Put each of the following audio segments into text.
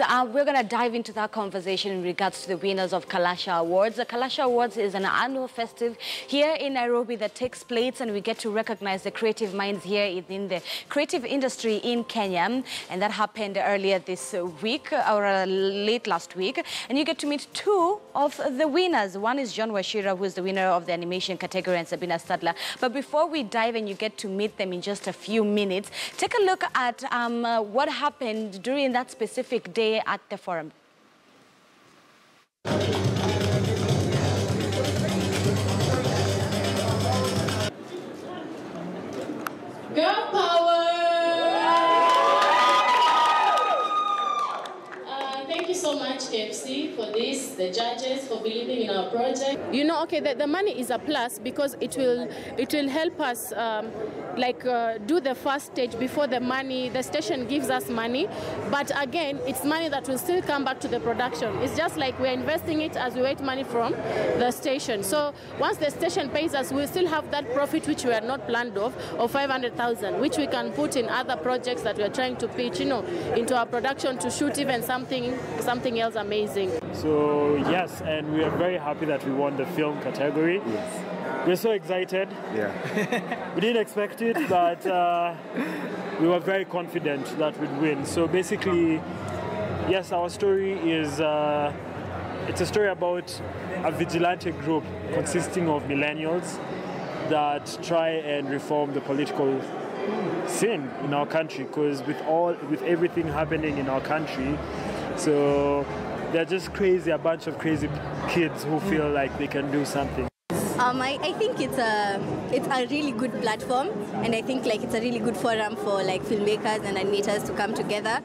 we're going to dive into that conversation in regards to the winners of Kalasha Awards. The Kalasha Awards is an annual festive here in Nairobi that takes place, and we get to recognize the creative minds here in the creative industry in Kenya. And that happened earlier this week, or late last week. And you get to meet two of the winners. One is John Wachira, who is the winner of the animation category, and Sabina Stadler. But before we dive in, you get to meet them in just a few minutes. Take a look at what happened during that specific day at the forum. Girl power! Thank you so much, KFC, for this, the judges, for believing in our project. You know, okay, the money is a plus because it will help us do the first stage before the station gives us money. But again, it's money that will still come back to the production. It's just like we're investing it as we wait money from the station. So once the station pays us, we'll still have that profit which we had not planned of 500,000, which we can put in other projects that we're trying to pitch, you know, into our production to shoot even something else amazing. So yes, and we are very happy that we won the film category. Yes. We're so excited. Yeah. We didn't expect it, but we were very confident that we'd win. So basically, yes, our story is, it's a story about a vigilante group consisting of millennials that try and reform the political scene in our country, because with everything happening in our country, so they're just crazy, a bunch of crazy kids who feel like they can do something. I think it's a really good platform, and I think it's a really good forum for filmmakers and animators to come together.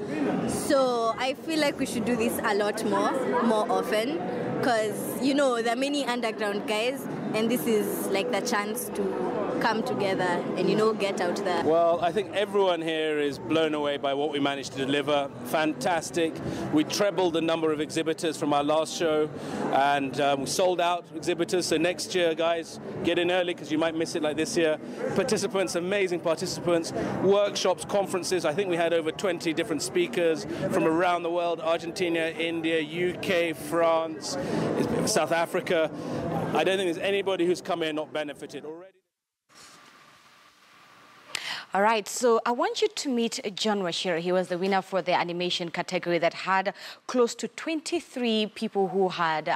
So I feel like we should do this a lot more often, because you know there are many underground guys, and this is the chance to come together and get out there. Well, I think everyone here is blown away by what we managed to deliver. Fantastic. We trebled the number of exhibitors from our last show, and we sold out exhibitors. So next year, guys, get in early because you might miss it like this year. Participants, amazing participants, workshops, conferences. I think we had over 20 different speakers from around the world: Argentina, India, UK, France, South Africa. I don't think there's anybody who's come here not benefited already. All right, so I want you to meet John Wachira. He was the winner for the animation category that had close to 23 people who had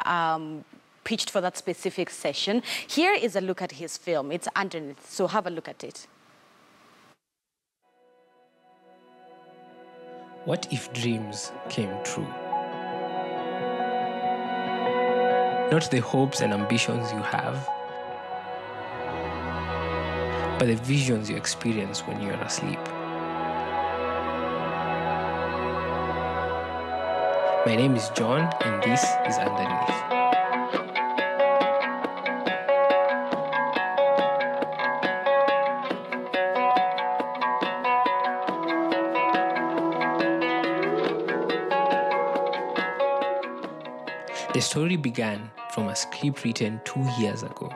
pitched for that specific session. Here is a look at his film. It's underneath, so have a look at it. What if dreams came true? Not the hopes and ambitions you have, but the visions you experience when you're asleep. My name is John, and this is Underneath. The story began from a script written 2 years ago.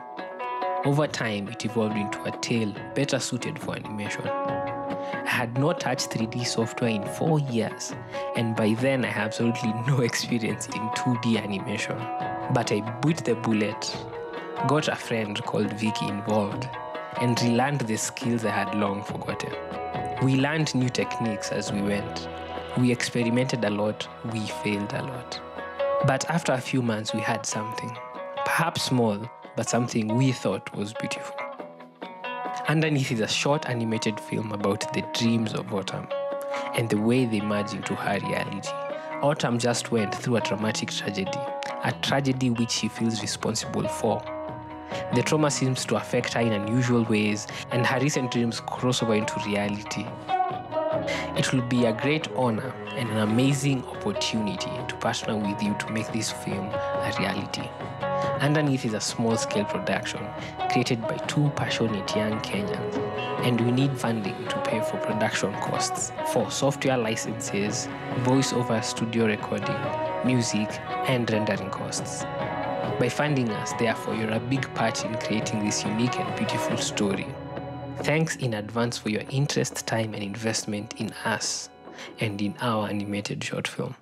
Over time, it evolved into a tale better suited for animation. I had not touched 3D software in 4 years, and by then I had absolutely no experience in 2D animation. But I bit the bullet, got a friend called Vicky involved, and relearned the skills I had long forgotten. We learned new techniques as we went. We experimented a lot, we failed a lot. But after a few months, we had something, perhaps small, but something we thought was beautiful. Underneath is a short animated film about the dreams of Autumn and the way they merge into her reality. Autumn just went through a traumatic tragedy, a tragedy which she feels responsible for. The trauma seems to affect her in unusual ways, and her recent dreams cross over into reality. It will be a great honor and an amazing opportunity to partner with you to make this film a reality. Underneath is a small-scale production created by 2 passionate young Kenyans, and we need funding to pay for production costs, for software licenses, voice-over studio recording, music, and rendering costs. By funding us, therefore, you're a big part in creating this unique and beautiful story. Thanks in advance for your interest, time, and investment in us and in our animated short film.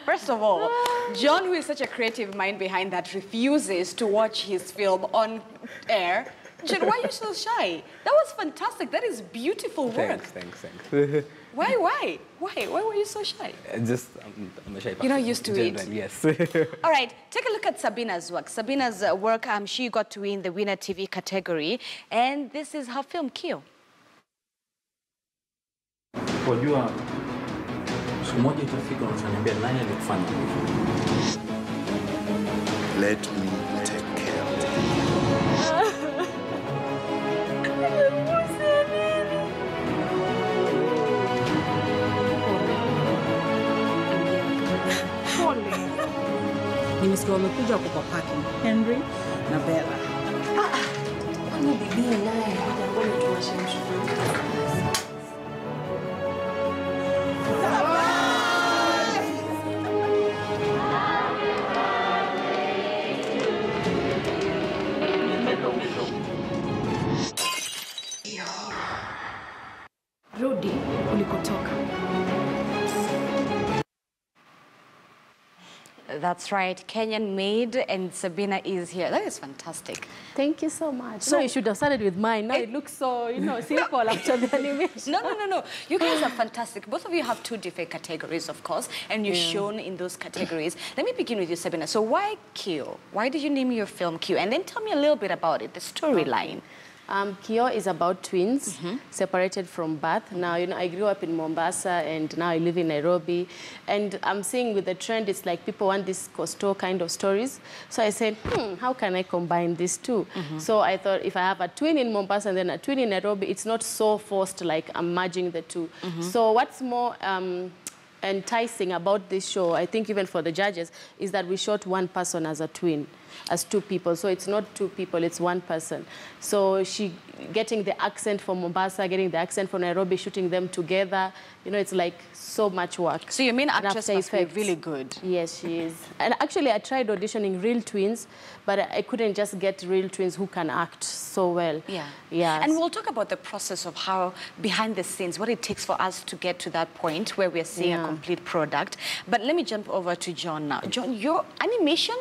First of all, John, who is such a creative mind behind that, refuses to watch his film on air. John, why are you so shy? That was fantastic. That is beautiful work. Thanks. Why were you so shy? I'm a shy person. You're not used to it? Yes. All right, take a look at Sabina's work. Sabina's work, she got to win the Winner TV category, and this is her film, Kio. Wajua, siku moja itafika unaniambia nani alikufanya hivi. Let me take care of it. Nimesikia wamekuja huko kwa parking. Henry na Bella. Kwani bibi naye ngoja tuwashemshe. Rudi ulikotoka. That's right, Kenyan made, and Sabina is here. That is fantastic. Thank you so much. So you should have started with mine. Now it looks so, simple after the animation. No. You guys are fantastic. Both of you have two different categories, of course, and you're shown in those categories. Let me begin with you, Sabina. So why Kio? Why did you name your film Kio? And then tell me a little bit about it, the storyline. Kio is about twins separated from birth. Now, I grew up in Mombasa and now I live in Nairobi. And I'm seeing with the trend, it's like people want these coastal kind of stories. So I said, how can I combine these two? So I thought if I have a twin in Mombasa and then a twin in Nairobi, it's not so forced like I'm merging the two. So what's more enticing about this show, I think even for the judges, is that we shot one person as a twin, as two people. So it's not two people, it's one person. So she getting the accent from Mombasa, getting the accent from Nairobi, shooting them together, it's like so much work. So your main actress must be really good. Yes, she is. And actually I tried auditioning real twins, but I couldn't just get real twins who can act so well. Yeah. And we'll talk about the process of how, behind the scenes, what it takes for us to get to that point where we're seeing a complete product. But let me jump over to John now. John, your animation,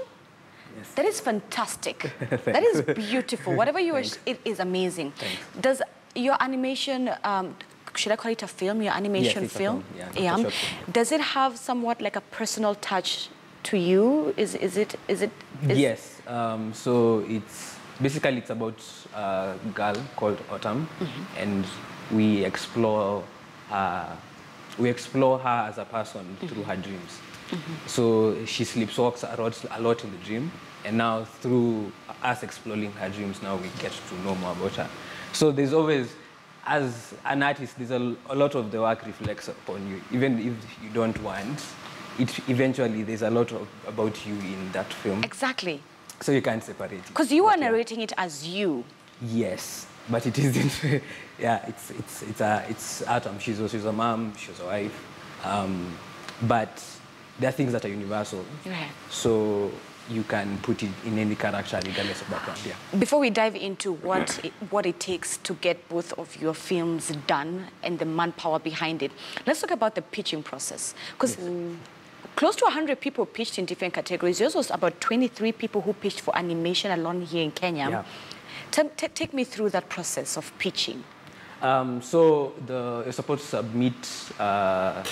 that is fantastic. That is beautiful. Whatever you are, it is amazing. Thanks. Does your animation, should I call it a film, your animation film? Yeah. Does it have somewhat like a personal touch to you? Is it? Yes. So it's about a girl called Autumn, and we explore her as a person through her dreams. So she sleepwalks a lot in the dream, and now through us exploring her dreams, now we get to know more about her. So there's always, as an artist, there's a lot of the work reflects upon you, even if you don't want it. Eventually, there's a lot about you in that film. Exactly. So you can't separate it. Because you are narrating it as you. Yes, but it isn't. Yeah, it's Autumn. She's a mom. She's a wife. But there are things that are universal. Right. So you can put it in any character regardless of background. Yeah. Before we dive into what it takes to get both of your films done and the manpower behind it, let's talk about the pitching process. Because close to 100 people pitched in different categories. Yours was about 23 people who pitched for animation alone here in Kenya. Yeah. Take me through that process of pitching. So you're supposed to submit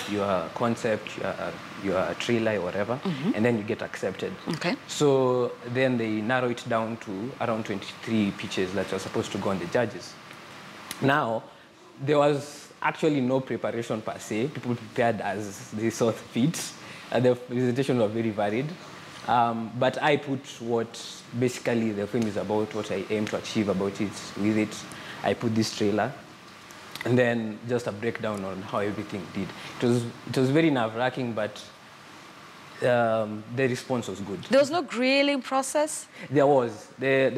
your concept, your trailer, or whatever, and then you get accepted. Okay. So then they narrow it down to around 23 pitches that you're supposed to go on the judges. Now, there was actually no preparation per se. People prepared as they saw fit. The presentation was very varied. But I put what basically the film is about, what I aim to achieve about it with it. I put this trailer, and then just a breakdown on how everything did. It was very nerve-wracking, but the response was good. There was no grilling process? There was. They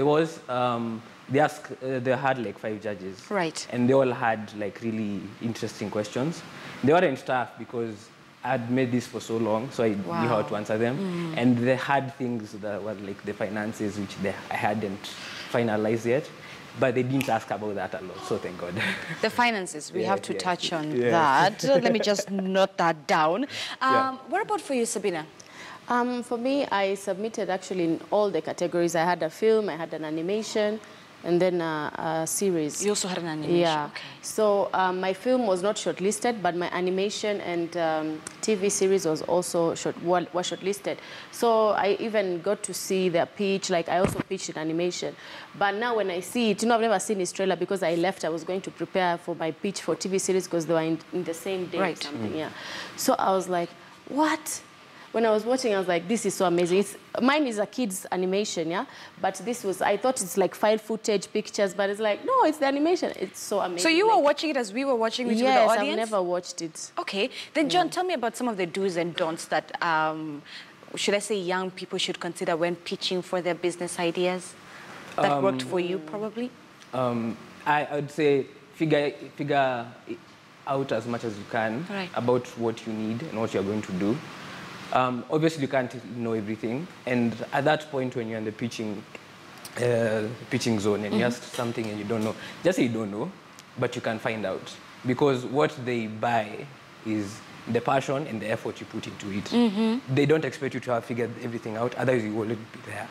had like 5 judges. Right. And they all had like really interesting questions. They weren't tough because I'd made this for so long, so I knew how to answer them. And they had things that were like the finances, which I hadn't finalized yet. but they didn't ask about that a lot, so thank God. The finances, we have to touch on Yes. that. Let me just note that down. What about for you, Sabina? For me, I submitted actually in all the categories. I had a film, I had an animation, and then a series. You also had an animation? Yeah. Okay. So my film was not shortlisted, but my animation and TV series was also shortlisted. So I even got to see their pitch. Like, I also pitched in animation. But now when I see it, I've never seen this trailer because I left. I was going to prepare for my pitch for TV series because they were in the same day or something. Yeah. So I was like, what? When I was watching, I was like, this is so amazing. Mine is a kid's animation, yeah? But this was, I thought it's like file footage, pictures, but it's like, no, it's the animation. It's so amazing. So you were watching it as we were watching it with the Yes, audience? I've never watched it. Okay. Then, John, tell me about some of the do's and don'ts that, should I say, young people should consider when pitching for their business ideas that worked for you, probably? I would say figure out as much as you can about what you need and what you're going to do. Obviously, you can't know everything, and at that point, when you're in the pitching zone and you ask something and you don't know, just say you don't know, but you can find out, because what they buy is the passion and the effort you put into it. They don't expect you to have figured everything out, otherwise you won't be there.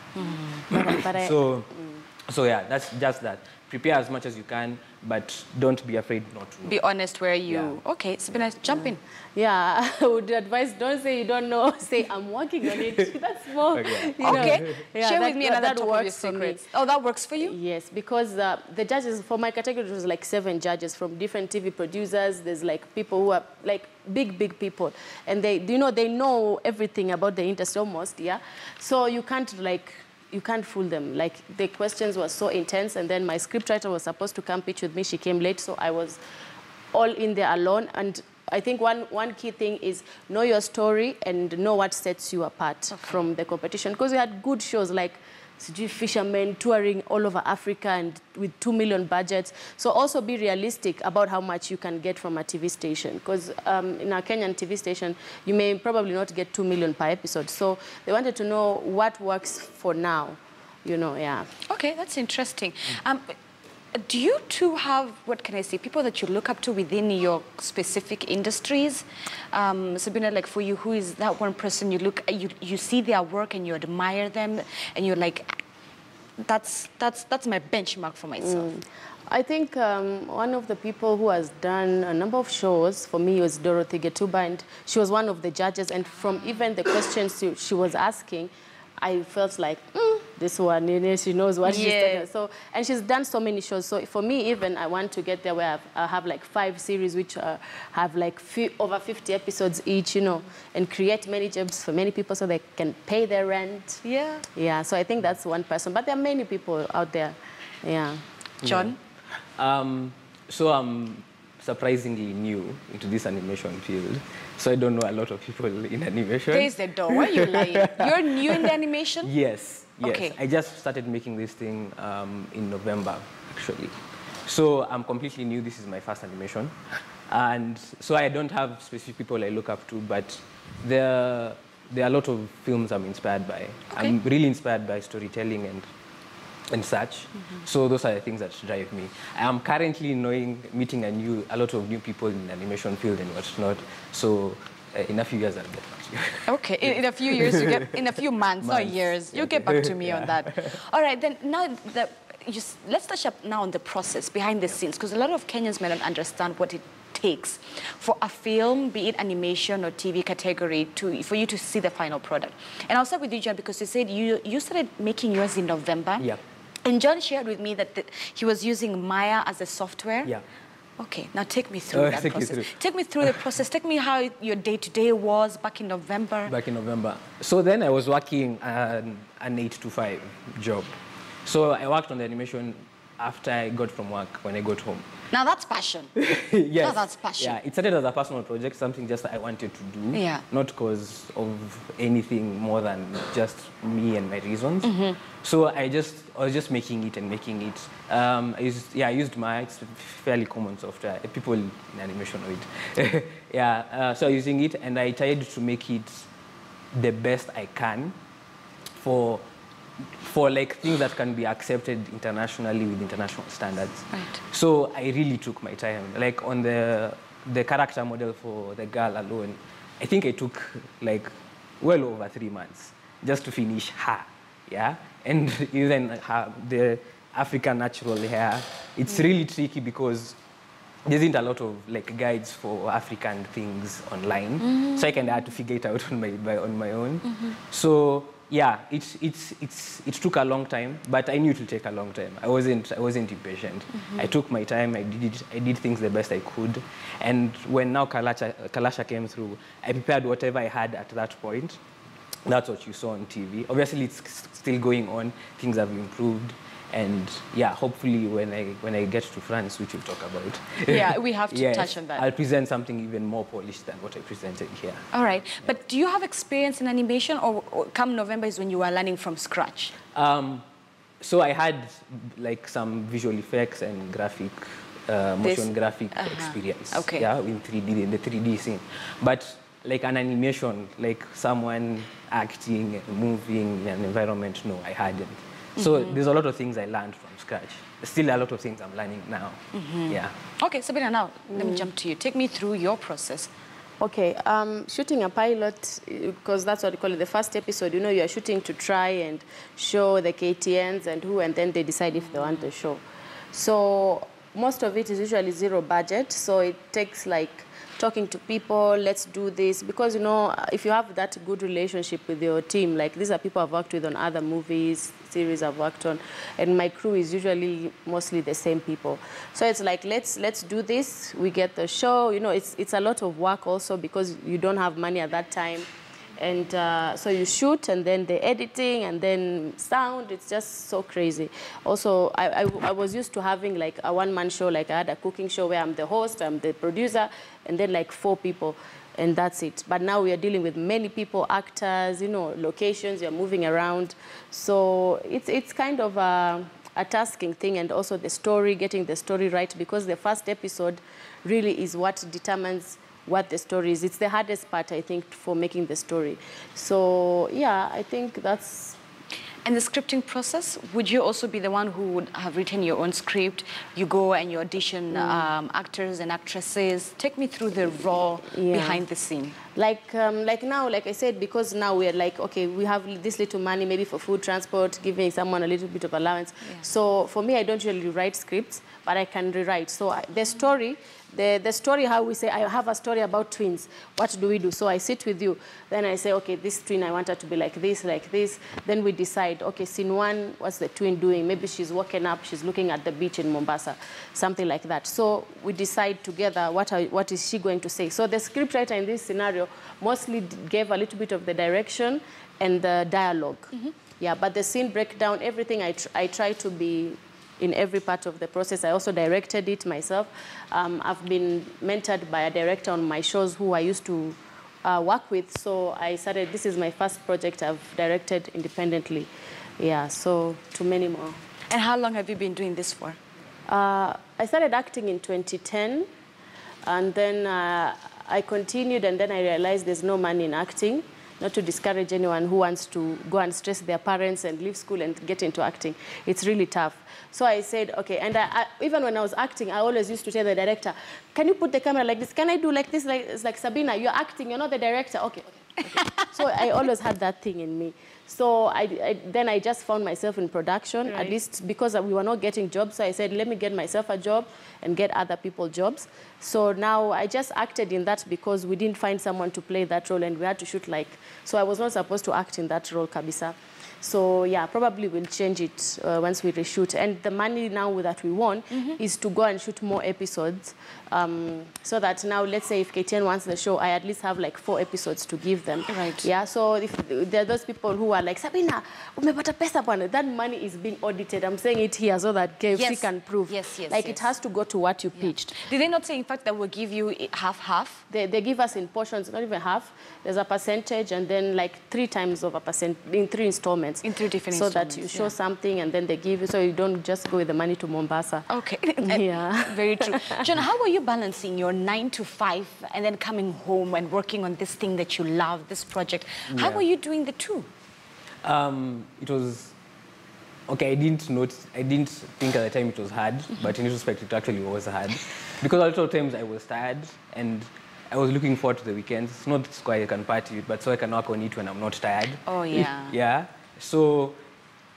So yeah, that's just that. Prepare as much as you can, but don't be afraid not to know. Be honest where you... Yeah. Okay, Sabina, jump in. Yeah, I would advise, don't say you don't know, say I'm working on it. That's more... Okay, Yeah, share with me another top of your secrets. Oh, that works for you? Yes, because the judges, for my category, it was like 7 judges from different TV producers. There's like people who are like big people. And they know everything about the industry almost, yeah? So you can't fool them. Like, the questions were so intense, and then my scriptwriter was supposed to come pitch with me. She came late, so I was all in there alone. And I think one key thing is know your story and know what sets you apart from the competition. Because we had good shows like fishermen touring all over Africa and with 2 million budgets. So also be realistic about how much you can get from a TV station. Because in a Kenyan TV station, you may probably not get 2 million per episode. So they wanted to know what works for now, yeah. Okay, that's interesting. Do you two have, what can I say, people that you look up to within your specific industries? Sabina, like for you, who is that one person you see their work and you admire them and you're like, that's my benchmark for myself? I think one of the people who has done a number of shows for me was Dorothy Getuba, and she was one of the judges, and from even the questions she was asking, I felt like, this one, she knows what she's talking about. So, and she's done so many shows. So for me, even, I want to get there where I have like 5 series which have like over 50 episodes each, and create many jobs for many people so they can pay their rent. Yeah. Yeah, so I think that's one person. But there are many people out there. Yeah. John? So I'm surprisingly new into this animation field. So I don't know a lot of people in animation. There's the door. Why are you lying? You're new in the animation? Yes. Okay. I just started making this thing in November, actually. So I'm completely new. This is my first animation. And so I don't have specific people I look up to, but there are a lot of films I'm inspired by. Okay. I'm really inspired by storytelling and such. So those are the things that drive me. I am currently meeting a lot of new people in the animation field and whatnot. So in a few years, I'll get back to you. Okay, in a few years, in a few months, not years, you'll get back to me on that. All right, then now let's touch up now on the process behind the scenes, because a lot of Kenyans may not understand what it takes for a film, be it animation or TV category, for you to see the final product. And I'll start with you, John, because you said you started making yours in November. Yeah. And John shared with me that he was using Maya as a software. Yeah. Okay, now take me through that process. Take me through the process. Take me how your day-to-day was back in November. Back in November. So then I was working an 8 to 5 job. So I worked on the animation after I got from work, when I got home. Now that's passion. Yes. Now that's passion. Yeah, it started as a personal project, something just I wanted to do. Yeah. Not because of anything more than just me and my reasons. So I was just making it and making it. I used Maya. It's fairly common software. People in animation know it. So I was using it, and I tried to make it the best I can for for like things that can be accepted internationally with international standards. Right. So I really took my time. Like on the character model for the girl alone, I think I took like well over 3 months just to finish her, yeah? And even the African natural hair, it's really tricky because there isn't a lot of like guides for African things online, so I kind of had to figure it out on my own. So yeah, it took a long time, but I knew it would take a long time. I wasn't impatient. I took my time. I did things the best I could, and when now Kalasha came through, I prepared whatever I had at that point. That's what you saw on TV. Obviously, it's still going on. Things have improved. And yeah, hopefully when I get to France, which we'll talk about. Yeah, we have to yes, touch on that. I'll present something even more polished than what I presented here. All right. But do you have experience in animation, or come November is when you are learning from scratch? So I had like some visual effects and graphic, motion graphic experience. Okay. Yeah, in 3D, in the 3D scene. But like an animation, like someone acting, moving in an environment, no, I hadn't. So there's a lot of things I learned from scratch. There's still a lot of things I'm learning now. Yeah. Okay, Sabina, now let me jump to you. Take me through your process. Okay, shooting a pilot, because that's what we call it, the first episode, you know, you're shooting to try and show the KTNs and then they decide if they want the show. So most of it is usually zero budget, so it takes like talking to people, let's do this, because you know, if you have that good relationship with your team, like these are people I've worked with on other movies, series I've worked on, and my crew is usually mostly the same people. So it's like, let's do this, we get the show, you know, it's a lot of work also because you don't have money at that time. And so you shoot, and then the editing, and then sound, it's just so crazy. Also, I was used to having like a one-man show, like I had a cooking show where I'm the host, I'm the producer, and then like 4 people, and that's it. But now we are dealing with many people, actors, you know, locations, you're moving around. So it's kind of a tasking thing, and also the story, getting the story right, because the first episode really is what determines what the story is. It's the hardest part, I think, for making the story. So, yeah, I think that's... And the scripting process, would you also be the one who would have written your own script? You go and you audition actors and actresses. Take me through the raw behind the scene. Like now, like I said, because now we're like, okay, we have this little money maybe for food, transport, giving someone a little bit of allowance. Yeah. So for me, I don't usually write scripts, but I can rewrite. So the story, the story, how we say, I have a story about twins. What do we do? So I sit with you. Then I say, okay, this twin, I want her to be like this, like this. Then we decide, okay, scene 1, what's the twin doing? Maybe she's walking up, she's looking at the beach in Mombasa, something like that. So we decide together what is she going to say. So the scriptwriter in this scenario mostly gave a little bit of the direction and the dialogue. Yeah, but the scene breakdown, everything I try to be in every part of the process. I also directed it myself. I've been mentored by a director on my shows who I used to work with. So I started, this is my first project I've directed independently. Yeah, so to many more. And how long have you been doing this for? I started acting in 2010, and then I continued, and then I realized there's no money in acting. Not to discourage anyone who wants to go and stress their parents and leave school and get into acting. It's really tough. So I said, okay, and even when I was acting, I always used to tell the director, can you put the camera like this? Can I do like this? It's like, Sabina, you're acting, you're not the director. Okay. So I always had that thing in me. So then I just found myself in production, at least because we were not getting jobs. So I said, let me get myself a job and get other people jobs. So now I just acted in that because we didn't find someone to play that role, and we had to shoot like, so I was not supposed to act in that role, kabisa. So yeah, probably we'll change it once we reshoot. And the money now that we want is to go and shoot more episodes. So that now, let's say if KTN wants the show, I at least have like 4 episodes to give them. Right. Yeah, so if there are those people who are like, Sabina, umepata pesa bwana, that money is being audited. I'm saying it here so that KFC can prove. Yes. It has to go to what you pitched. Did they not say, in fact, that we'll give you half-half? They give us in portions, not even half. There's a percentage, and then like 3 times of a percent in 3 installments. In 3 different so installments. So that you show something, and then they give you, so you don't just go with the money to Mombasa. Okay. Yeah. Very true. John, how are you balancing your 9 to 5 and then coming home and working on this thing that you love, this project? How are you doing the two? It was Okay, I didn't think at the time it was hard, but in retrospect, it actually was hard. Because a lot of times I was tired and I was looking forward to the weekends. It's not so I can party, but so I can work on it when I'm not tired. Oh, yeah. Yeah. So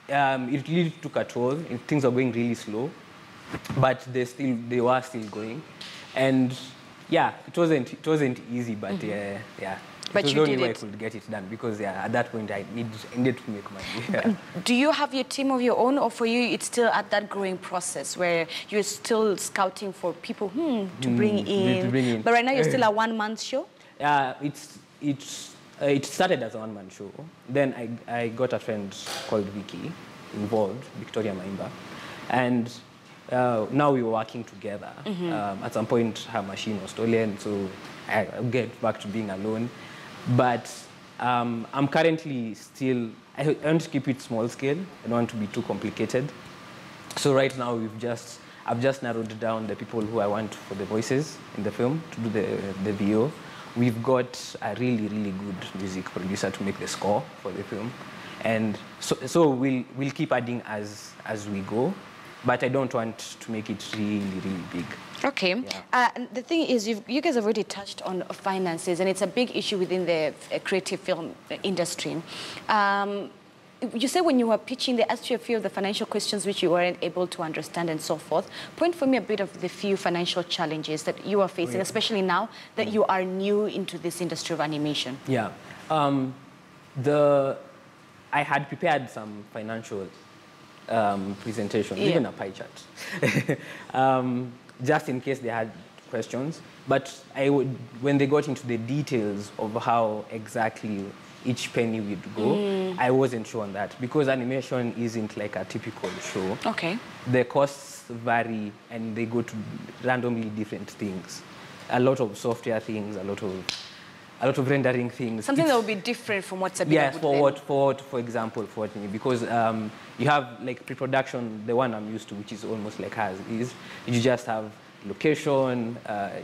it really took a toll. And things were going really slow, but they were still going. And yeah, it wasn't easy, but yeah. But it was you the only did way it. I could get it done because at that point I needed to make money. Yeah. Do you have your team of your own, or for you it's still at that growing process where you're still scouting for people to bring in? But right now you're still a one-man show? Yeah, it started as a one-man show. Then I got a friend called Vicky involved, Victoria Maimba, and now we were working together. At some point, her machine was stolen, so I get back to being alone. But I'm currently still, I want to keep it small scale. I don't want to be too complicated. So right now, I've just narrowed down the people who I want for the voices in the film to do the VO. We've got a really, really good music producer to make the score for the film. And so we'll keep adding as we go. But I don't want to make it really, really big. Okay. Yeah. The thing is, you guys have already touched on finances, and it's a big issue within the creative film industry. You said when you were pitching, they asked you a few of the financial questions which you weren't able to understand and so forth. Point for me a bit of the few financial challenges that you are facing, especially now that you are new into this industry of animation. Yeah. I had prepared some financial presentation, even a pie chart, just in case they had questions. But when they got into the details of how exactly each penny would go, I wasn't sure on that because animation isn't like a typical show. Okay. The costs vary and they go to randomly different things. A lot of software things, a lot of rendering things. Something that will be different from what Sabina would for example, because you have like pre-production, the one I'm used to, which is almost like hers, is you just have location,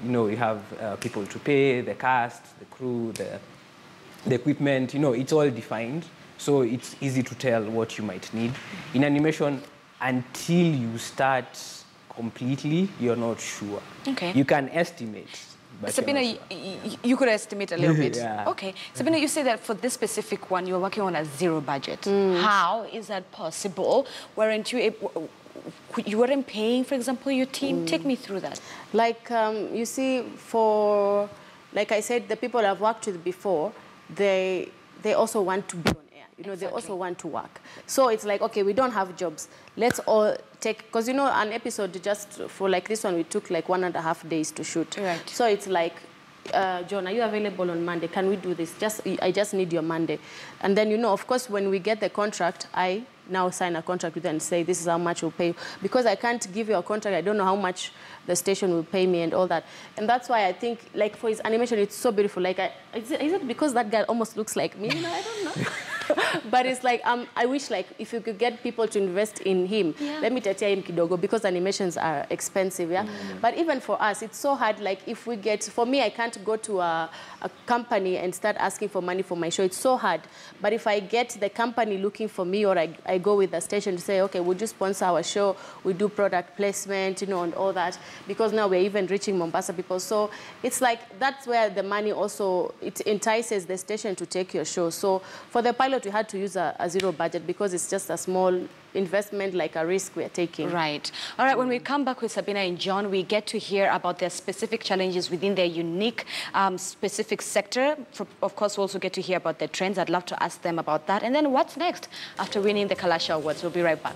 you have people to pay, the cast, the crew, the equipment, it's all defined. So it's easy to tell what you might need. In animation, until you start completely, you're not sure. Okay. You can estimate. But Sabina, you could estimate a little bit. Yeah. Okay. Sabina, you say that for this specific one, you're working on a zero budget. How is that possible? Weren't you able, you weren't paying, for example, your team? Take me through that. Like, you see, like I said, the people I've worked with before, they also want to be on air. They also want to work. So it's like, okay, we don't have jobs. Let's all take, because an episode just for like this one, we took like 1.5 days to shoot. Right. So it's like, John, are you available on Monday? Can we do this? I just need your Monday. And then, of course, when we get the contract, I now sign a contract with them and say, this is how much we'll pay you. Because I can't give you a contract, I don't know how much the station will pay me and all that. And that's why I think, like, for his animation, it's so beautiful. Like, is it because that guy almost looks like me? I don't know. But it's like, I wish, like, if you could get people to invest in him, let me tetea him kidogo, because animations are expensive, yeah? But even for us, it's so hard, like, if we get, for me, I can't go to a company and start asking for money for my show. It's so hard. But if I get the company looking for me, or I go with the station to say, okay, would you sponsor our show? We do product placement, and all that, because now we're even reaching Mombasa people. So it's like, that's where the money also, it entices the station to take your show. So for the pilot, we had to use a zero budget because it's just a small investment, like a risk we're taking. Right. All right, when we come back with Sabina and John, we get to hear about their specific challenges within their unique specific sector. Of course, we'll also get to hear about their trends. I'd love to ask them about that. And then what's next after winning the Kalasha Awards? We'll be right back.